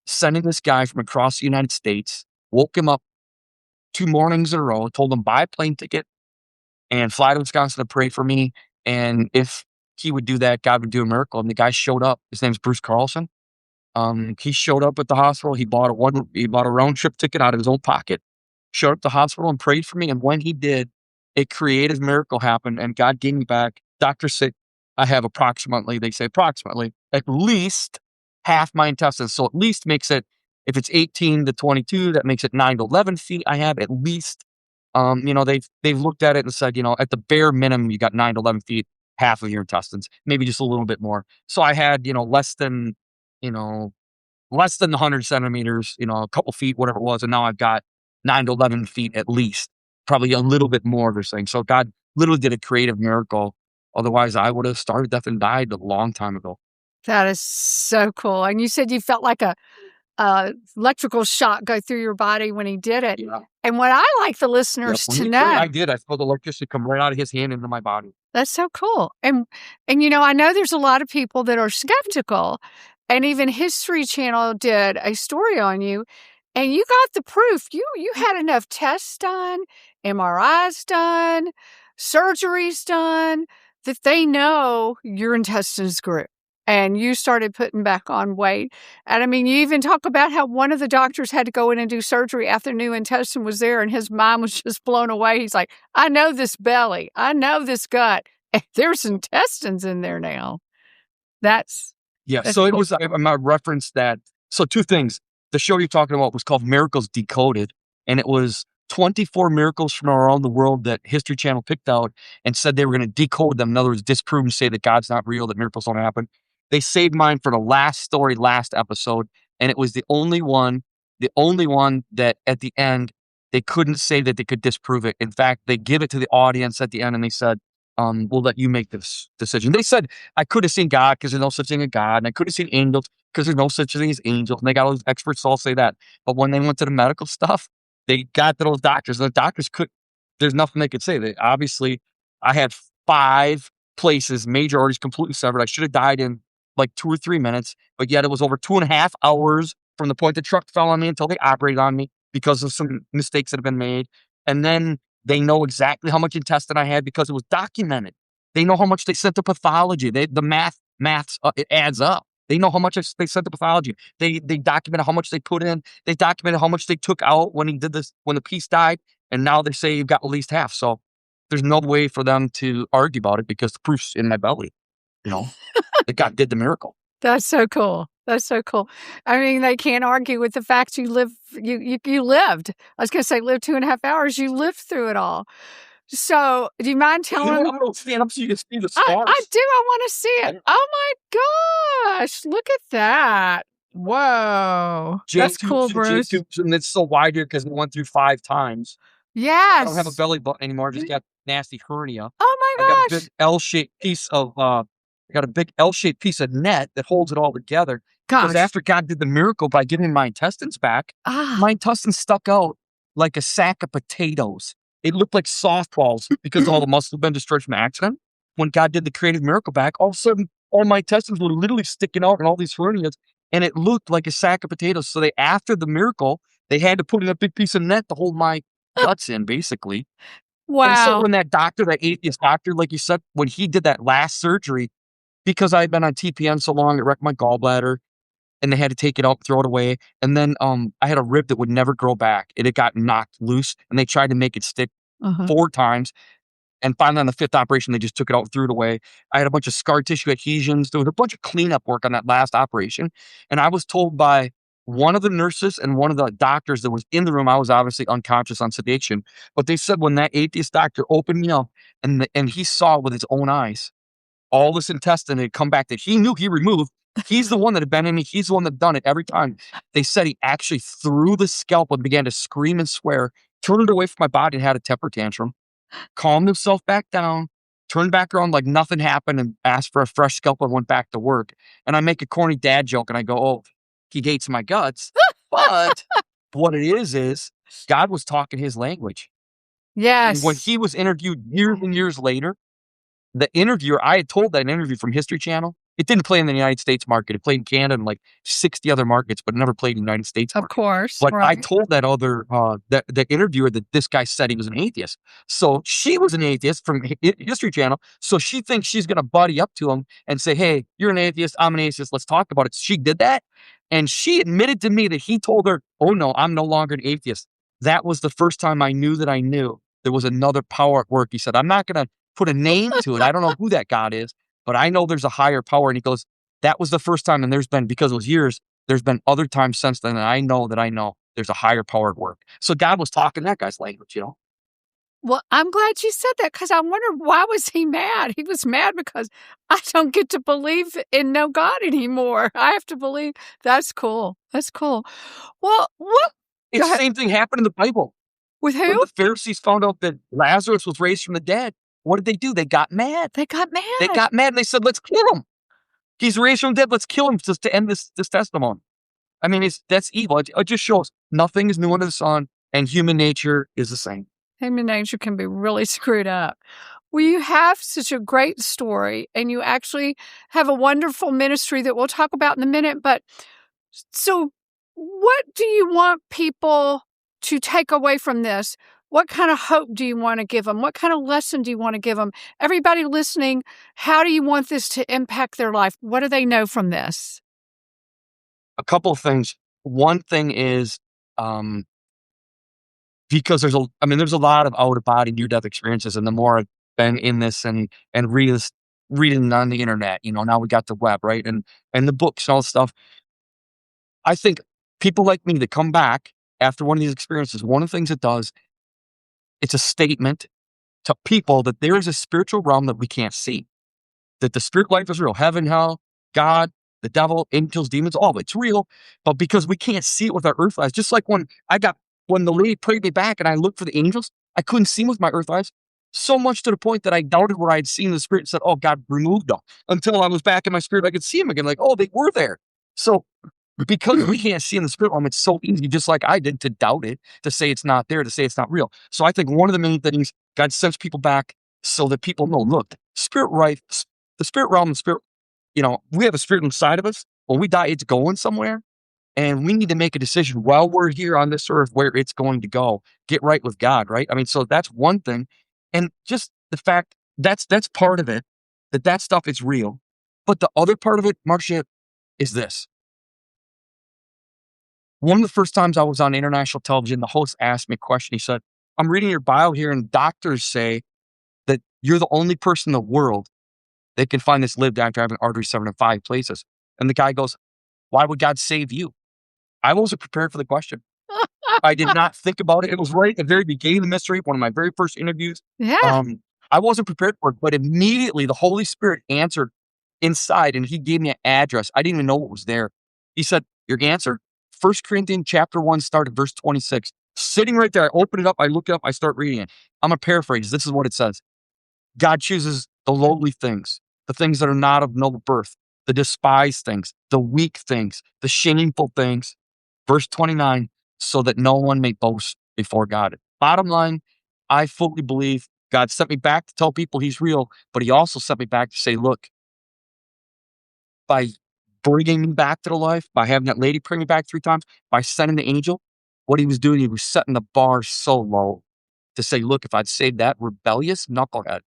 sending this guy from across the United States, woke him up 2 mornings in a row, told him, "Buy a plane ticket and fly to Wisconsin to pray for me, and if he would do that, God would do a miracle." And the guy showed up. His name's Bruce Carlson. He showed up at the hospital. He bought a round trip ticket out of his own pocket, showed up at the hospital and prayed for me. And when he did, a creative miracle happened and God gave me back. Doctors say I have approximately, they say approximately, at least half my intestines. So at least makes it, if it's 18 to 22, that makes it 9 to 11 feet. I have at least, they've looked at it and said, at the bare minimum, you got 9 to 11 feet, half of your intestines, maybe just a little bit more. So I had, you know, less than 100 centimeters, a couple feet, whatever it was. And now I've got 9 to 11 feet at least, probably a little bit more of this thing. So God literally did a creative miracle. Otherwise, I would have starved to death and died a long time ago. That is so cool. And you said you felt like a electrical shock go through your body when he did it. Yeah. And what I like the Yep. listeners When to he prayed, I know, did. I felt the electricity come right out of his hand into my body. that's so cool. And I know there's a lot of people that are skeptical, and even History Channel did a story on you, and you got the proof. You had enough tests done, MRIs done, surgeries done, that they know your intestines grew. And you started putting back on weight. And I mean, you even talk about how one of the doctors had to go in and do surgery after new intestine was there, and his mind was just blown away. He's like, I know this belly. I know this gut. And there's intestines in there now. That's Yeah, that's so it cool. was I referenced that. So 2 things. The show you're talking about was called Miracles Decoded, and it was 24 miracles from around the world that History Channel picked out and said they were gonna decode them. In other words, disprove and say that God's not real, that miracles don't happen. They saved mine for the last story, last episode, and it was the only one that at the end, they couldn't say that they could disprove it. In fact, they give it to the audience at the end, and they said, "We'll let you make this decision." They said I could have seen God because there's no such thing as God, and I could have seen angels because there's no such thing as angels, and they got all those experts all say that. But when they went to the medical stuff, they got to those doctors, and the doctors could there's nothing they could say. They obviously I had 5 places, major arteries completely severed. I should have died in like 2 or 3 minutes, but yet it was over 2.5 hours from the point the truck fell on me until they operated on me because of some mistakes that have been made. And then they know exactly how much intestine I had because it was documented. They know how much they sent to pathology. The maths, it adds up. They know how much they sent to pathology. They documented how much they put in. They documented how much they took out when he did this, when the piece died. And now they say you've got at least half. So there's no way for them to argue about it because the proof's in my belly, you know, that God did the miracle. That's so cool. That's so cool. I mean, they can't argue with the fact you lived. I was gonna say live 2.5 hours. You lived through it all. So do you mind You know telling? what? I'm gonna stand up so you can see the I scars. do. I want to see it. Oh my gosh. Look at that. Whoa. J That's tubes cool, and J Bruce. tubes, and it's so wide here because we went through 5 times. I don't have a Yes. belly button anymore. I just got nasty hernia. Oh I got a my big gosh. L-shaped piece of net that holds it all together. Because Gosh. after God did the miracle by giving me my intestines back, Ah. my intestines stuck out like a sack of potatoes. It looked like softballs because all the muscle had been destroyed from the accident. When God did the creative miracle back, all of a sudden, all my intestines were literally sticking out and all these hernias, and it looked like a sack of potatoes. So after the miracle, they had to put in a big piece of net to hold my guts in, basically. And so Wow. when that atheist doctor, like you said, when he did that last surgery, because I'd been on TPN so long, it wrecked my gallbladder and they had to take it out, throw it away. And then I had a rib that would never grow back. It had got knocked loose and they tried to make it stick Uh-huh. 4 times. And finally, on the 5th operation, they just took it out, threw it away. I had a bunch of scar tissue adhesions. There was a bunch of cleanup work on that last operation. And I was told by one of the nurses and one of the doctors that was in the room, I was obviously unconscious on sedation, but they said when that atheist doctor opened me up and he saw with his own eyes all this intestine had come back that he knew he removed. He's the one that had been in me. He's the one that done it every time. They said he actually threw the scalpel and began to scream and swear, turned it away from my body and had a temper tantrum, calmed himself back down, turned back around like nothing happened and asked for a fresh scalpel and went back to work. And I make a corny dad joke and I go, oh, he hates my guts. But what it is God was talking his language. And when Yes. he was interviewed years and years later, the interviewer, I had told that interview from History Channel. It didn't play in the United States market. It played in Canada and like 60 other markets, but it never played in the United States Of market. course. But I Right. told that other, the interviewer that this guy said he was an atheist. So she was an atheist from History Channel. So she thinks she's going to buddy up to him and say, hey, you're an atheist. I'm an atheist. Let's talk about it. She did that. And she admitted to me that he told her, oh no, I'm no longer an atheist. That was the first time I knew that I knew there was another power at work. He said, I'm not going to put a name to it. I don't know who that God is, but I know there's a higher power. And he goes, that was the first time. And there's been, because it was years, there's been other times since then. And I know there's a higher power at work. So God was talking that guy's language, you know? Well, I'm glad you said that because I wondered why was he mad? He was mad because I don't get to believe in no God anymore. I have to believe. That's cool. That's cool. Well, what? Go It's the ahead. same thing happened in the Bible. With When who? the Pharisees found out that Lazarus was raised from the dead, what did they do? They got mad. They got They mad. got mad and they said, let's kill him. He's raised from the dead. Let's kill him just to end this testimony. I mean, that's evil. It just shows nothing is new under the sun and human nature is the same. Human nature can be really screwed up. Well, you have such a great story, and you actually have a wonderful ministry that we'll talk about in a minute. But so, what do you want people to take away from this? What kind of hope do you want to give them? What kind of lesson do you want to give them? Everybody listening, how do you want this to impact their life? What do they know from this? A couple of things. One thing is, because there's a lot of out of body near death experiences. And the more I've been in this and reading on the internet, now we got the web, right? And the books and all this stuff. I think people like me that come back after one of these experiences, one of the things it does, it's a statement to people that there is a spiritual realm that we can't see, that the spirit life is real, heaven, hell, God, the devil, angels, demons, all of it's real. But because we can't see it with our earth eyes, just like when the lady prayed me back and I looked for the angels, I couldn't see them with my earth eyes. So much to the point that I doubted what I had seen in the spirit and said, oh, God removed them. Until I was back in my spirit, I could see them again. Like, oh, they were there. So because we can't see in the spirit realm, it's so easy, just like I did, to doubt it, to say it's not there, to say it's not real. So I think one of the main things, God sends people back so that people know, look, the spirit realm and spirit, we have a spirit inside of us. When we die, it's going somewhere. And we need to make a decision while we're here on this earth where it's going to go. Get right with God, right? I mean, so that's one thing. And just the fact that's part of it, that stuff is real. But the other part of it, Marcia, is this. One of the first times I was on international television, the host asked me a question. He said, I'm reading your bio here, and doctors say that you're the only person in the world that can find this lived after having arteries severed in 5 places. And the guy goes, why would God save you? I wasn't prepared for the question. I did not think about it. It was right at the very beginning of the mystery, one of my very first interviews. Yeah. I wasn't prepared for it, but immediately the Holy Spirit answered inside and he gave me an address. I didn't even know what was there. He said, your answer, 1 Corinthians chapter 1, start at verse 26. Sitting right there, I open it up, I look it up, I start reading it. I'm going to paraphrase. This is what it says. God chooses the lowly things, the things that are not of noble birth, the despised things, the weak things, the shameful things. Verse 29, so that no one may boast before God. Bottom line, I fully believe God sent me back to tell people he's real, but he also sent me back to say, look, by bringing me back to the life, by having that lady bring me back 3 times, by sending the angel, what he was doing, he was setting the bar so low to say, look, if I'd saved that rebellious knucklehead,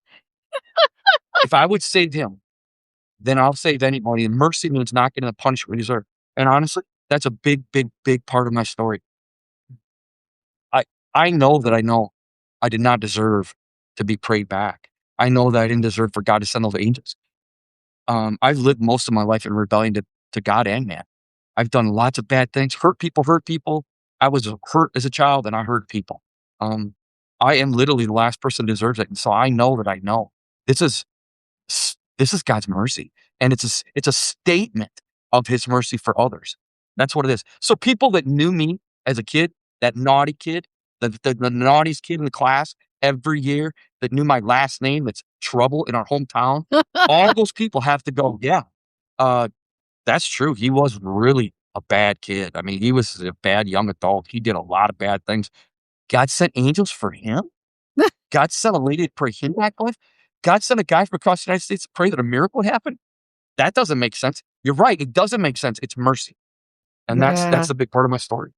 if I would save him, then I'll save anybody. And mercy means not getting the punishment we deserve. And honestly, that's a big, big, big part of my story. I know that I know I did not deserve to be prayed back. I know that I didn't deserve for God to send those angels. I've lived most of my life in rebellion to God and man. I've done lots of bad things, hurt people, hurt people. I was hurt as a child and I hurt people. Um, I am literally the last person who deserves it. And so I know that I know this is this is God's mercy, and it's a statement of His mercy for others. That's what it is. So people that knew me as a kid, that naughty kid, the naughtiest kid in the class every year, that knew my last name, that's trouble in our hometown. All those people have to go. Yeah, uh, that's true. He was really a bad kid. I mean, he was a bad young adult. He did a lot of bad things. God sent angels for him. God sent a lady to pray him back to life. God sent a guy from across the United States to pray that a miracle would happen. That doesn't make sense. You're right. It doesn't make sense. It's mercy. And that's Yeah. a big part of my story.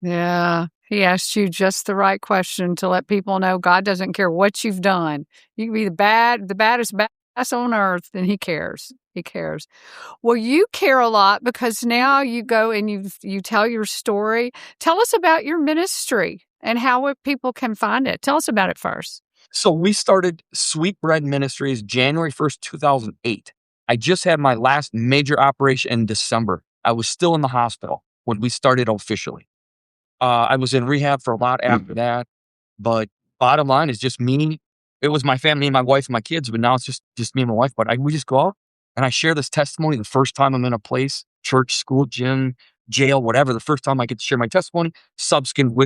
Yeah. He asked you just the right question to let people know God doesn't care what you've done. You can be the baddest bass on earth, and He cares. He cares. Well, you care a lot because now you go and you tell your story. Tell us about your ministry and how people can find it. Tell us about it first. So we started Sweet Bread Ministries January 1st, 2008. I just had my last major operation in December. I was still in the hospital when we started officially. I was in rehab for a lot after that, but bottom line is just me. It was my family and my wife and my kids, but now it's just me and my wife. But we just go out and I share this testimony the first time I'm in a place, church, school, gym, jail, whatever. The first time I get to share my testimony, subsequent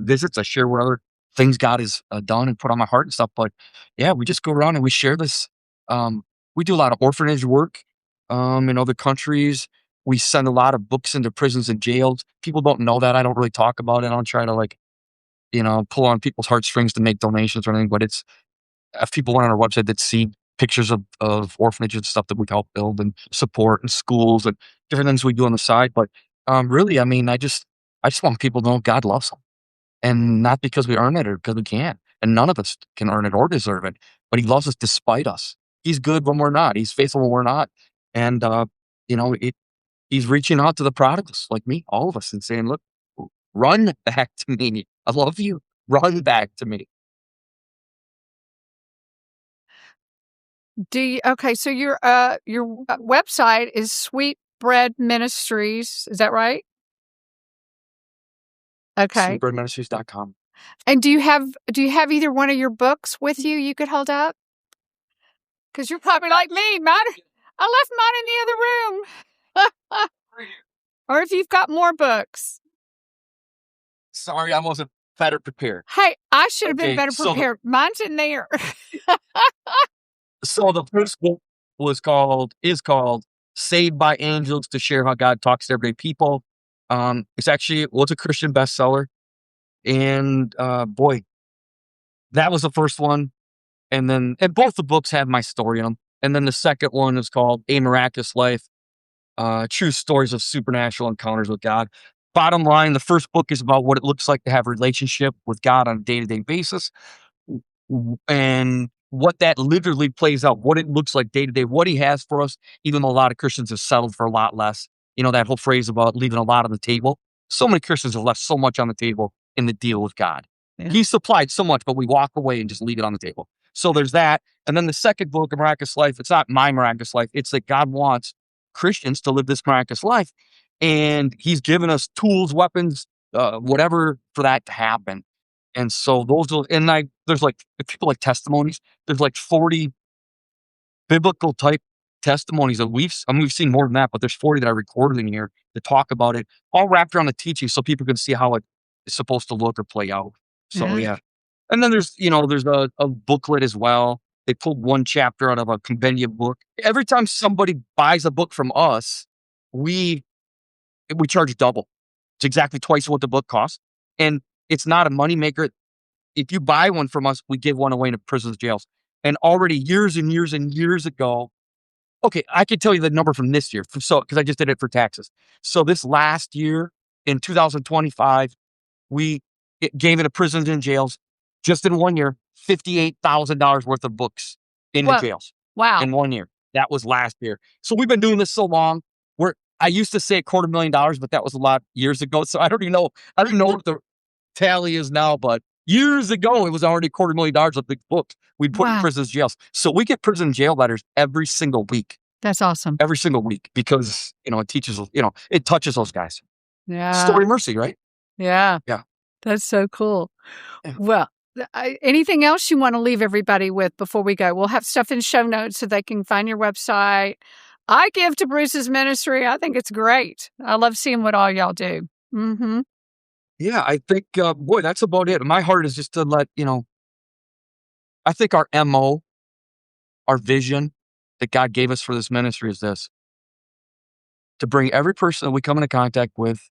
visits, I share what other things God has done and put on my heart and stuff. But yeah, we just go around and we share this. Um, we do a lot of orphanage work in other countries. We send a lot of books into prisons and jails. People don't know that. I don't really talk about it. I don't try to pull on people's heartstrings to make donations or anything. But it's if people went on our website that see pictures of orphanages and stuff that we help build and support and schools and different things we do on the side. But really, I mean, I just want people to know God loves them, and not because we earn it or because we can. And none of us can earn it or deserve it. But He loves us despite us. He's good when we're not. He's faithful when we're not. And it He's reaching out to the prodigals like me, all of us, and saying, "Look, run back to me. I love you. Run back to me." Okay, so your website is Sweet Bread Ministries, is that right? Okay. Sweetbreadministries.com. And do you have either one of your books with you could hold up? Because you're probably like me. I left mine in the other room. Or if you've got more books. Sorry, I wasn't better prepared. Hey, I should have been Okay, better prepared. Mine's in there. So the first book is called Saved by Angels, to share how God talks to everyday people. It's a Christian bestseller. And boy, that was the first one. And both the books have my story in them. And then the second one is called A Miraculous Life, true stories of supernatural encounters with God. Bottom line, the first book is about what it looks like to have a relationship with God on a day-to-day basis, and what that literally plays out, what it looks like day to day, what He has for us, even though a lot of Christians have settled for a lot less. You know, that whole phrase about leaving a lot on the table. So many Christians have left so much on the table in the deal with God. Yeah. He supplied so much, but we walk away and just leave it on the table. So there's that. And then the second book, A Miraculous Life, it's not my miraculous life. It's that God wants Christians to live this miraculous life. And He's given us tools, weapons, whatever for that to happen. And so there's like, if people like testimonies, there's like 40 biblical type testimonies that we've seen more than that, but there's 40 that I recorded in here that talk about it, all wrapped around the teaching so people can see how it is supposed to look or play out. So yeah. And then there's a booklet as well. They pulled one chapter out of a compendium book. Every time somebody buys a book from us, we charge double. It's exactly twice what the book costs. And it's not a moneymaker. If you buy one from us, we give one away to prisons, jails. And already years and years and years ago, okay, I can tell you the number from this year, because I just did it for taxes. So this last year in 2025, we gave it to prisons and jails just in 1 year, $58,000 worth of books in the jails. Wow. In 1 year. That was last year. So we've been doing this so long. I used to say $250,000, but that was a lot years ago. So I don't even know what the tally is now, but Years ago, it was already $250,000 of big books we'd put in Wow. prisons, jails. So we get prison jail letters every single week. That's awesome. Every single week because, it teaches, it touches those guys. Yeah. Story of mercy, right? Yeah. Yeah. That's so cool. Yeah. Well, anything else you want to leave everybody with before we go? We'll have stuff in show notes so they can find your website. I give to Bruce's ministry. I think it's great. I love seeing what all y'all do. Mm-hmm. Yeah, I think, boy, that's about it. My heart is just to let, I think our MO, our vision that God gave us for this ministry is this: to bring every person that we come into contact with,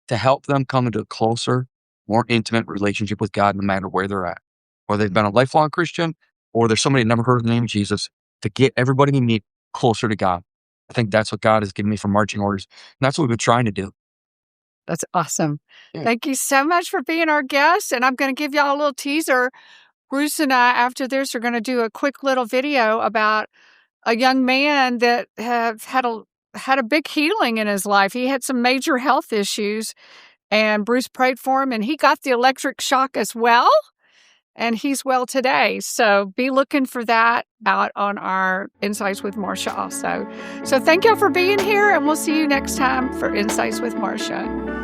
to help them come into a closer, more intimate relationship with God no matter where they're at. Whether they've been a lifelong Christian or there's somebody that never heard of the name of Jesus, to get everybody we meet closer to God. I think that's what God has given me for marching orders. And that's what we've been trying to do. That's awesome. Yeah. Thank you so much for being our guest. And I'm going to give y'all a little teaser. Bruce and I, after this, are going to do a quick little video about a young man that have had a big healing in his life. He had some major health issues, and Bruce prayed for him, and he got the electric shock as well, and he's well today. So be looking for that out on our Insights with Marsha also. So thank y'all for being here, and we'll see you next time for Insights with Marsha.